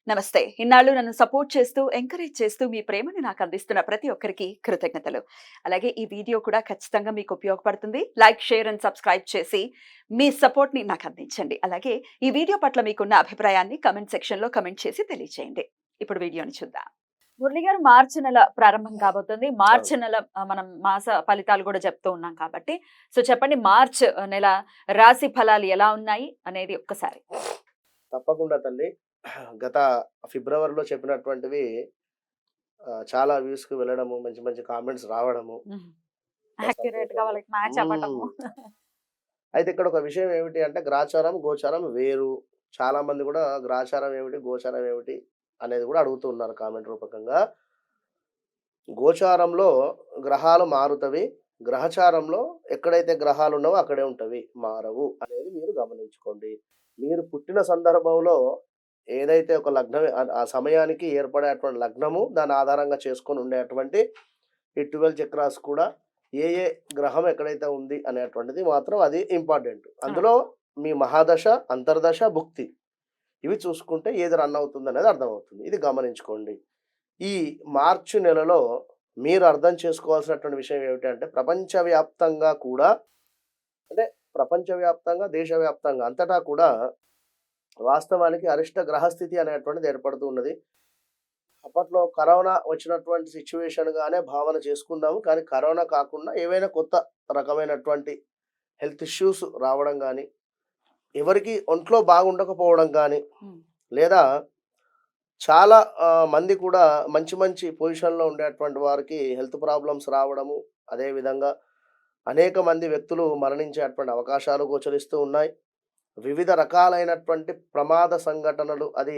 నమస్తే. ఇన్నాళ్ళు నన్ను సపోర్ట్ చేస్తూ, ఎంకరేజ్ చేస్తూ మీ ప్రేమని నాకు అందిస్తున్న ప్రతి ఒక్కరికి కృతజ్ఞతలు. అలాగే ఈ వీడియో కూడా ఖచ్చితంగా మీకు ఉపయోగపడుతుంది. లైక్, షేర్ అండ్ సబ్స్క్రైబ్ చేసి మీ సపోర్ట్‌ని నాకు అందించండి. అలాగే ఈ వీడియో పట్ల మీకున్న అభిప్రాయాన్ని కామెంట్ సెక్షన్‌లో కామెంట్ చేసి తెలియజేయండి. ఇప్పుడు వీడియోని చూద్దాం. మురళి గారు, మార్చి నెల ప్రారంభం కాబోతుంది. అవును. మార్చి నెల మనం మాస ఫలితాలు కూడా చెప్తూ ఉన్నాం కాబట్టి, సో చెప్పండి, మార్చ్ నెల రాశి ఫలాలు ఎలా ఉన్నాయి అనేది ఒక్కసారి? తప్పకుండా తల్లి. గత ఫిబ్రవరిలో చెప్పినటువంటివి చాలా వ్యూస్‌కి వెళ్ళడము, మంచి మంచి కామెంట్స్ రావడము, హ్మ్. బా యాక్యురేట్‌గా సంతోషము. వాళ్ళకి మ్యాచ్ అవ్వటము. హ్మ్. అయితే ఇక్కడ ఒక విషయం ఏమిటి అంటే గ్రాచారం, గోచారం వేరు. చాలామంది గూడా గ్రాచారం ఏమిటి, గోచారం ఏమిటి అనేది గూడా అడుగుతూ ఉన్నారు కామెంట్ రూపకంగా. గోచారంలో గ్రహాలు మారుతవి. గ్రహచారంలో ఎక్కడైతే గ్రహాలున్నావో అక్కడే ఉంటవి. మారవు అనేది మీరు గమనించుకోండి. మీరు పుట్టిన సందర్భంలో ఏదైతే ఒక లగ్నం ఆ సమయానికి ఏర్పడేటువంటి లగ్నము, దాన్ని ఆధారంగా చేసుకొని ఉండేటువంటి ఈ 12 చక్రాస్ కూడా ఏ ఏ గ్రహం ఎక్కడైతే ఉంది అనేటువంటిది మాత్రం అది ఇంపార్టెంట్. ఆ! అందులో మీ మహాదశ, అంతర్దశ, భుక్తి ఇవి చూసుకుంటే ఏది రన్ అవుతుందనేది అర్థమవుతుంది. ఇది గమనించుకోండి. ఈ మార్చి నెలలో మీరు అర్థం చేసుకోవాల్సినటువంటి విషయం ఏమిటంటే ప్రపంచవ్యాప్తంగా కూడా అంటే ప్రపంచవ్యాప్తంగా, దేశవ్యాప్తంగా అంతటా కూడా వాస్తవానికి అరిష్ట గ్రహస్థితి అనేటువంటిది ఏర్పడుతూ ఉన్నది. అప్పట్లో కరోనా వచ్చినటువంటి సిట్యుయేషన్‌గానే భావన చేసుకుందాము. కానీ కరోనా కాకుండా ఏవైనా కొత్త రకమైనటువంటి హెల్త్ ఇష్యూస్ రావడం గానీ, ఎవరికీ ఒంట్లో బాగుండకపోవడం గానీ, హ్మ్. లేదా చాలా మంది కూడా మంచి మంచి పొజిషన్‌లో ఉండేటువంటి వారికి హెల్త్ ప్రాబ్లమ్స్ రావడము, అదే విధంగా అనేక మంది వ్యక్తులు మరణించేటువంటి అవకాశాలు గోచరిస్తూ ఉన్నాయి. వివిధ రకాలైనటువంటి ప్రమాద సంఘటనలు అది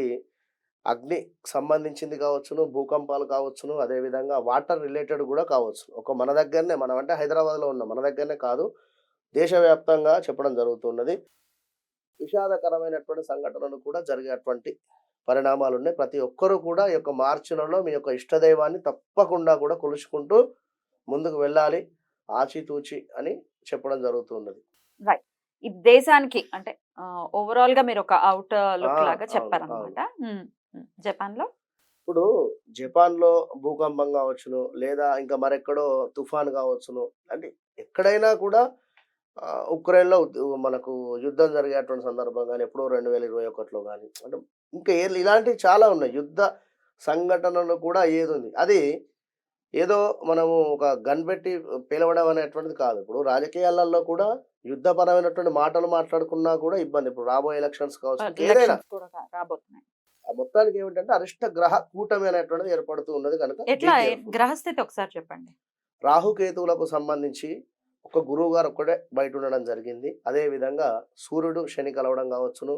అగ్ని సంబంధించింది కావచ్చును, భూకంపాలు కావచ్చును, అదే విధంగా వాటర్ రిలేటెడ్ గూడా కావచ్చు. మన దగ్గరనే మనం అంటే హైదరాబాద్‌లో ఉన్నాం. మన దగ్గరనే కాదు, దేశవ్యాప్తంగా చెప్పడం జరుగుతున్నది. విషాదకరమైనటువంటి సంఘటనలు కూడా జరిగేటువంటి పరిణామాలున్నాయి. ప్రతి ఒక్కరు కూడా ఈ యొక్క మార్చి నెలలో మీ యొక్క ఇష్టదైవాన్ని తప్పకుండా కూడా కొలుచుకుంటూ ముందుకు వెళ్ళాలి. ఆచితూచి అని చెప్పడం జరుగుతున్నది. రైట్. ఈ దేశానికి అంటే ఓవరాల్‌గా మీరొక ఔట్ ఆ! లుక్ లాగా అవును. అవును. చెప్పారనమాట. హ్మ్. హ్మ్. జపాన్‌లో? ఇప్పుడు జపాన్‌లో భూకంపం గావచ్చును, లేదా ఇంకా మరెక్కడో తుఫాన్ గావచ్చును. అంటే ఎక్కడైనా కూడా ఉక్రెయిన్‌లో మనకు యుద్ధం జరిగేటువంటి సందర్భం గాని, ఎప్పుడో 2021లో గాని, అంటే ఇంకా ఇలాంటివి చాలా ఉన్నాయి. యుద్ధ సంఘటనలు కూడా ఏదుంది. అది ఏదో మనము ఒక గన్ పెట్టి పేలవడం అనేటువంటిది కాదు. ఇప్పుడు రాజకీయాలలో కూడా యుద్ధపరమైనటువంటి మాటలు మాట్లాడుకున్నా కూడా ఇబ్బంది. ఇప్పుడు రాబోయే ఎలక్షన్స్ కావచ్చు, ఇంకేదైనా. ఎలక్షన్స్ కూడా రాబోతున్నాయి. ఆ మొత్తానికి ఏమిటంటే అరిష్ట గ్రహ కూటమి అనేటువంటిది ఏర్పడుతూ ఉన్నది కనుక బీ ఎట్లా కేర్‌ఫుల్. గ్రహస్థితి ఒకసారి చెప్పండి? రాహుకేతువులకు సంబంధించి ఒక గురువుగారు ఒక్కడే బయట ఉండడం జరిగింది. అదే విధంగా సూర్యుడు, శని కలవడం కావచ్చును,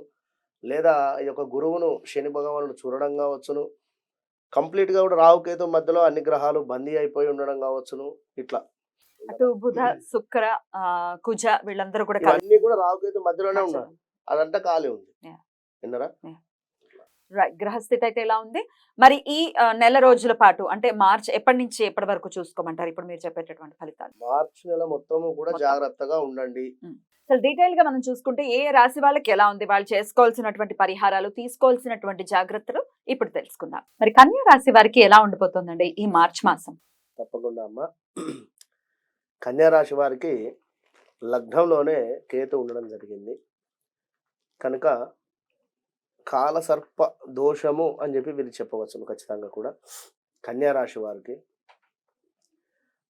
లేదా ఈ యొక్క గురువును శని భగవానుడు చూడడం కావచ్చును. కంప్లీట్‌గా కూడా రాహుకేతు మధ్యలో అన్ని గ్రహాలు బందీ అయిపోయి ఉండడం కావచ్చును. ఇట్లా. అటు బుధ, శుక్ర, కుజ వీళ్ళందరూ కూడా కలిసి ఇవన్నీ కూడా రాహుకేతు మధ్యలోనే ఉన్నారు. నచ్చడం. అదంతా ఖాళీ ఉంది. యాహ్! విన్నారా? యాహ్! రైట్. గ్రహస్థితి అయితే ఎలా ఉంది? మరి ఈ నెల రోజుల పాటు అంటే మార్చ్ ఎప్పటి నుంచి ఎప్పటి వరకు చూసుకోమంటారు? ఇప్పుడు మీరు చెప్పేటటువంటి ఫలితాలు మార్చి నెల మొత్తము కూడా మొత్తం. జాగ్రత్తగా ఉండండి. హ్మ్. అసలు డీటెయిల్‌గా మనం చూసుకుంటే ఏ రాశి వాళ్ళకి ఎలా ఉంది? వాళ్ళు చేసుకోవాల్సినటువంటి పరిహారాలు, తీసుకోవాల్సినటువంటి జాగ్రత్తలు ఇప్పుడు తెలుసుకుందాం. మరి కన్యా రాశి వారికి ఎలా ఉండిపోతుందండి ఈ మార్చ్ మాసం? తప్పకుండా అమ్మ. కన్యా రాశి వారికి లగ్నంలోనే కేతు ఉండడం జరిగింది. కనుక కాలసర్ప దోషము అని చెప్పి వీళ్ళు చెప్పవచ్చును ఖచ్చితంగా కూడా. కన్యా రాశి వారికి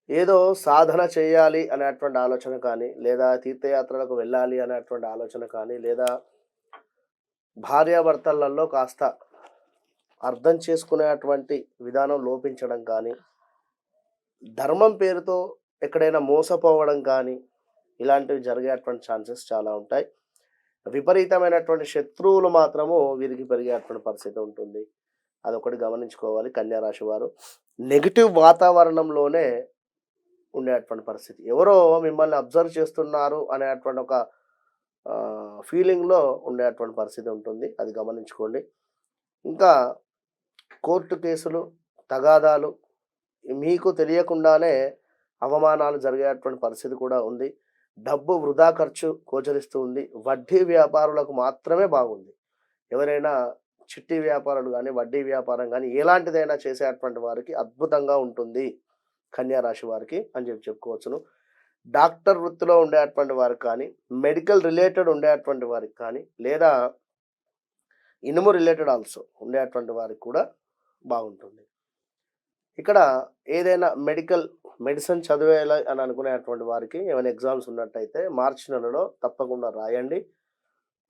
ఏదో సాధన చేయాలి అనేటువంటి ఆలోచన కానీ, లేదా తీర్థయాత్రలకు వెళ్ళాలి అనేటువంటి ఆలోచన కానీ, లేదా భార్యాభర్తలలో కాస్త అర్థం చేసుకునేటువంటి విధానం లోపించడం కానీ, ధర్మం పేరుతో ఎక్కడైనా మోసపోవడం కానీ, ఇలాంటివి జరిగేటువంటి ఛాన్సెస్ చాలా ఉంటాయి. విపరీతమైనటువంటి శత్రువులు మాత్రము వీరికి పెరిగేటువంటి పరిస్థితి ఉంటుంది. అదొకటి గమనించుకోవాలి కన్యా రాశి వారు. నెగెటివ్ వాతావరణంలోనే ఉండేటువంటి పరిస్థితి. ఎవరో మిమ్మల్ని అబ్జర్వ్ చేస్తున్నారు అనేటువంటి ఒక ఫీలింగ్‌లో ఉండేటువంటి పరిస్థితి ఉంటుంది. అది గమనించుకోండి. ఇంకా కోర్టు కేసులు, తగాదాలు మీకు తెలియకుండానే అవమానాలు జరిగేటువంటి పరిస్థితి కూడా ఉంది. డబ్బు వృధా ఖర్చు గోచరిస్తూ ఉంది. వడ్డీ వ్యాపారులకు మాత్రమే బాగుంది. ఎవరైనా చిట్టి వ్యాపారాలు కానీ, వడ్డీ వ్యాపారం కానీ ఎలాంటిదైనా చేసేటువంటి వారికి అద్భుతంగా ఉంటుంది కన్యా రాశి వారికి అని చెప్పుకోవచ్చును. డాక్టర్ వృత్తిలో ఉండేటువంటి వారికి కానీ, మెడికల్ రిలేటెడ్ ఉండేటువంటి వారికి కానీ, లేదా ఇనుము రిలేటెడ్ ఆల్సో ఉండేటువంటి వారికి కూడా బాగుంటుంది. ఇక్కడ ఏదైనా మెడిసిన్ చదివేయాలి అని అనుకునేటువంటి వారికి ఏమైనా ఎగ్జామ్స్ ఉన్నట్టయితే మార్చి నెలలో తప్పకుండా రాయండి.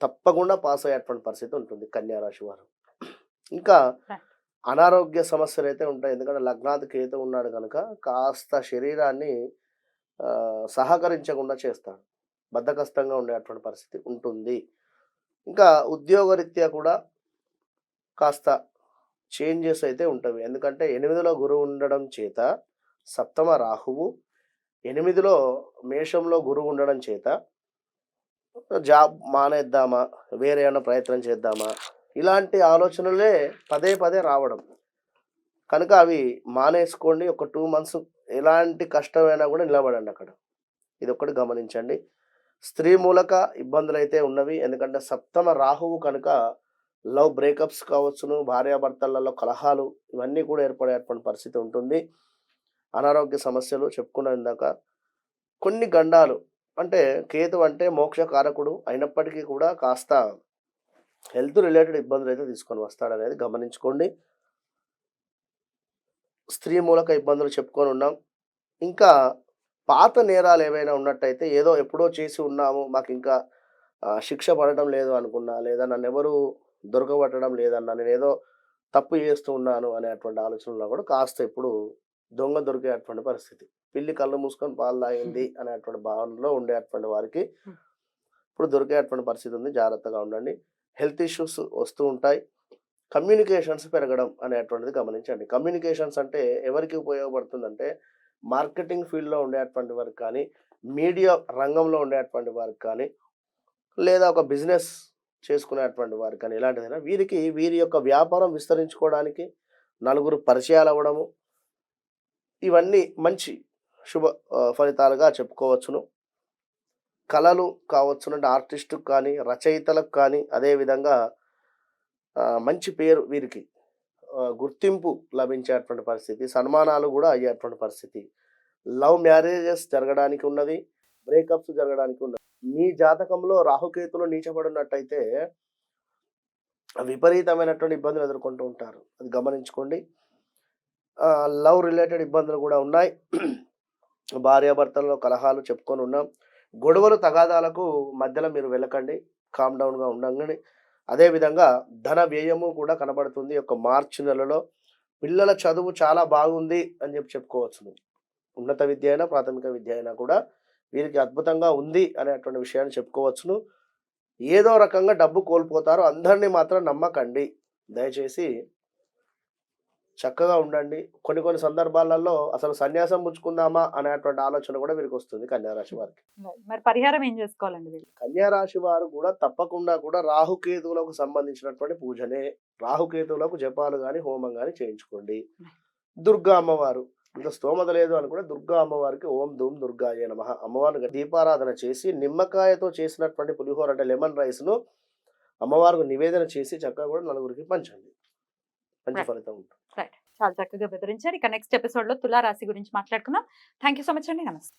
తప్పకుండా పాస్ అయ్యేటువంటి పరిస్థితి ఉంటుంది కన్యా రాశి వారు. ఇంకా అనారోగ్య సమస్యలు అయితే ఉంటాయి. ఎందుకంటే లగ్నాది కేతు ఉన్నాడు కనుక కాస్త శరీరాన్ని సహకరించకుండా చేస్తాడు. బద్ధకస్తంగా ఉండేటువంటి పరిస్థితి ఉంటుంది. ఇంకా ఉద్యోగరీత్యా కూడా కాస్త చేంజెస్ అయితే ఉంటవి. ఎందుకంటే 8లో గురువు ఉండడం చేత, సప్తమ రాహువు, 8లో మేషంలో గురువు ఉండడం చేత జాబ్ మానేద్దామా, వేరే ఏమైనా ప్రయత్నం చేద్దామా, ఇలాంటి ఆలోచనలే పదే పదే రావడం. కనుక అవి మానేసుకోండి. ఒక 2 మంత్స్ ఎలాంటి కష్టమైనా కూడా నిలబడండి అక్కడ. ఇదొక్కటి గమనించండి. స్త్రీ మూలక ఇబ్బందులు అయితే ఉన్నవి. ఎందుకంటే సప్తమ రాహువు కనుక లవ్ బ్రేకప్స్ కావచ్చును, భార్యాభర్తలలో కలహాలు ఇవన్నీ కూడా ఏర్పడేటువంటి పరిస్థితి ఉంటుంది. అనారోగ్య సమస్యలు చెప్పుకున్న ఇందాక. కొన్ని గండాలు అంటే కేతు అంటే మోక్ష కారకుడు అయినప్పటికీ కూడా కాస్త హెల్త్ రిలేటెడ్ ఇబ్బందులు అయితే తీసుకొని వస్తాడనేది గమనించుకోండి. స్త్రీ మూలక ఇబ్బందులు చెప్పుకొని ఉన్నాం. ఇంకా పాత నేరాలు ఏవైనా ఉన్నట్టయితే ఏదో ఎప్పుడో చేసి ఉన్నాము, మాకు ఇంకా శిక్ష పడటం లేదు అనుకున్నా, లేదా నన్ను ఎవరు దొరకబట్టడం లేదన్నా, నేను ఏదో తప్పు చేస్తూ ఉన్నాను అనేటువంటి ఆలోచనలో కూడా కాస్త ఇప్పుడు దొంగ దొరికేటువంటి పరిస్థితి. పిల్లి కళ్ళు మూసుకొని పాలు తాగింది అనేటువంటి భావనలో ఉండేటువంటి వారికి ఇప్పుడు దొరికేటువంటి పరిస్థితి ఉంది. జాగ్రత్తగా ఉండండి. హెల్త్ ఇష్యూస్ వస్తూ ఉంటాయి. కమ్యూనికేషన్స్ పెరగడం అనేటువంటిది గమనించండి. కమ్యూనికేషన్స్ అంటే ఎవరికి ఉపయోగపడుతుందంటే మార్కెటింగ్ ఫీల్డ్లో ఉండేటువంటి వారికి కానీ, మీడియా రంగంలో ఉండేటువంటి వారికి కానీ, లేదా ఒక బిజినెస్ చేసుకునేటువంటి వారికి కానీ, ఇలాంటిదైనా వీరి యొక్క వ్యాపారం విస్తరించుకోవడానికి నలుగురు పరిచయాలు అవ్వడము, ఇవన్నీ మంచి శుభ ఫలితాలుగా చెప్పుకోవచ్చును. కళలు కావచ్చును, అంటే ఆర్టిస్టుకు కానీ, రచయితలకు కానీ, అదేవిధంగా మంచి పేరు వీరికి గుర్తింపు లభించేటువంటి పరిస్థితి, సన్మానాలు కూడా అయ్యేటువంటి పరిస్థితి. లవ్ మ్యారేజెస్ జరగడానికి ఉన్నది, బ్రేకప్స్ జరగడానికి ఉన్నది. మీ జాతకంలో రాహుకేతులు నీచబడినట్టయితే విపరీతమైనటువంటి ఇబ్బందులు ఎదుర్కొంటూ ఉంటారు. అది గమనించుకోండి. లవ్ రిలేటెడ్ ఇబ్బందులు కూడా ఉన్నాయి. భార్యాభర్తల్లో కలహాలు చెప్పుకొని ఉన్నాం. గొడవలు తగాదాలకు మధ్యలో మీరు వెళ్ళకండి, కామ్ డౌన్గా ఉండండి. అదేవిధంగా ధన వ్యయము కూడా కనబడుతుంది. ఒక మార్చి నెలలో పిల్లల చదువు చాలా బాగుంది అని చెప్పుకోవచ్చు. ఉన్నత విద్య అయినా ప్రాథమిక విద్య అయినా కూడా వీరికి అద్భుతంగా ఉంది అనేటువంటి విషయాన్ని చెప్పుకోవచ్చును. ఏదో రకంగా డబ్బు కోల్పోతారు. అందరినీ మాత్రం నమ్మకండి. దయచేసి చక్కగా ఉండండి. కొన్ని సందర్భాలలో అసలు సన్యాసం పుచ్చుకుందామా అనేటువంటి ఆలోచన కూడా వీరికి వస్తుంది కన్యారాశి వారికి. మరి పరిహారం ఏం చేసుకోవాలండి వీళ్ళు? కన్యారాశి వారు కూడా తప్పకుండా కూడా రాహుకేతువులకు సంబంధించినటువంటి పూజనే, రాహుకేతువులకు జపాలు కానీ హోమం కానీ చేయించుకోండి. దుర్గా అమ్మవారు అంత స్తోమత లేదు అనుకుంటే దుర్గా అమ్మవారికి ఓం ధూమ్ దుర్గాయ నమః అమ్మవారికి దీపారాధన చేసి నిమ్మకాయతో చేసినటువంటి పులిహోర అంటే లెమన్ రైస్ను అమ్మవారికి నివేదన చేసి చక్కగా కూడా నలుగురికి పంచండి. మంచి ఫలితం ఉంటుంది. చాలా చక్కగా వివరించారు. ఇక నెక్స్ట్ ఎపిసోడ్ లో తులా రాశి గురించి మాట్లాడుకుందాం. థ్యాంక్ యూ సో మచ్ అండి. నమస్తే.